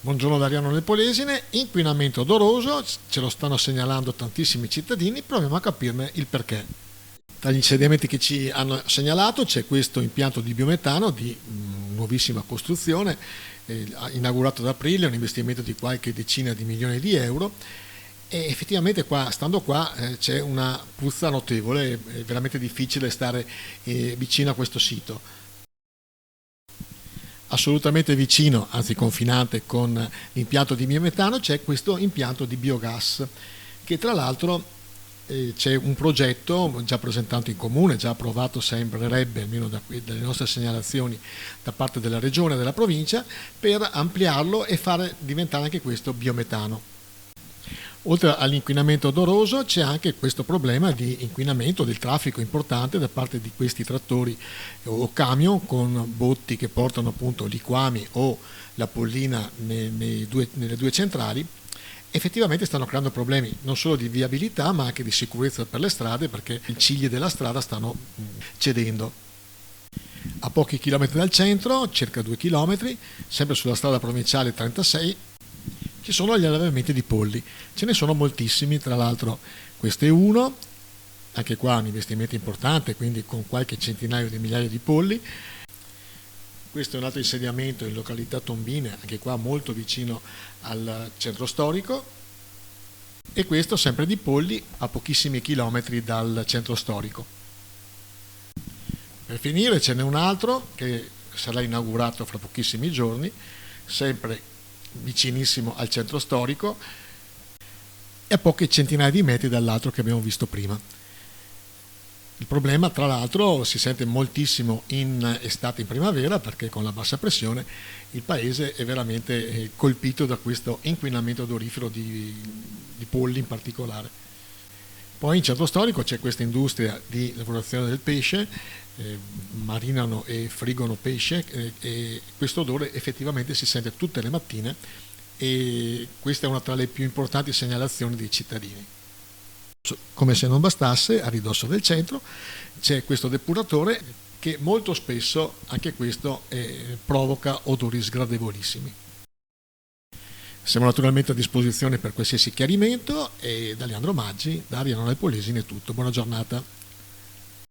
Buongiorno da Ariano nel Polesine, inquinamento odoroso, ce lo stanno segnalando tantissimi cittadini, proviamo a capirne il perché. Tra gli insediamenti che ci hanno segnalato c'è questo impianto di biometano di nuovissima costruzione, inaugurato ad aprile, un investimento di qualche decina di milioni di euro e effettivamente stando qua c'è una puzza notevole, è veramente difficile stare vicino a questo sito. Assolutamente vicino, anzi confinante con l'impianto di biometano, c'è questo impianto di biogas che tra l'altro c'è un progetto già presentato in comune, già approvato, sembrerebbe, almeno dalle nostre segnalazioni da parte della regione e della provincia, per ampliarlo e fare diventare anche questo biometano. Oltre all'inquinamento odoroso c'è anche questo problema di inquinamento del traffico importante da parte di questi trattori o camion con botti che portano appunto liquami o la pollina nelle due centrali. Effettivamente stanno creando problemi non solo di viabilità ma anche di sicurezza per le strade, perché i cigli della strada stanno cedendo. A pochi chilometri dal centro, circa 2 chilometri, sempre sulla strada provinciale 36, ci sono gli allevamenti di polli, ce ne sono moltissimi, tra l'altro questo è uno, anche qua un investimento importante, quindi con qualche centinaio di migliaia di polli. Questo è un altro insediamento in località Tombine, anche qua molto vicino al centro storico, e questo sempre di polli a pochissimi chilometri dal centro storico. Per finire ce n'è un altro che sarà inaugurato fra pochissimi giorni, sempre vicinissimo al centro storico e a poche centinaia di metri dall'altro che abbiamo visto prima. Il problema, tra l'altro, si sente moltissimo in estate e in primavera, perché con la bassa pressione il paese è veramente colpito da questo inquinamento odorifero di polli in particolare. Poi in centro storico c'è questa industria di lavorazione del pesce, marinano e friggono pesce e questo odore effettivamente si sente tutte le mattine e questa è una tra le più importanti segnalazioni dei cittadini. Come se non bastasse, a ridosso del centro c'è questo depuratore che molto spesso anche questo provoca odori sgradevolissimi. Siamo naturalmente a disposizione per qualsiasi chiarimento e da Leandro Maggi, da Ariano nel Polesine è tutto. Buona giornata.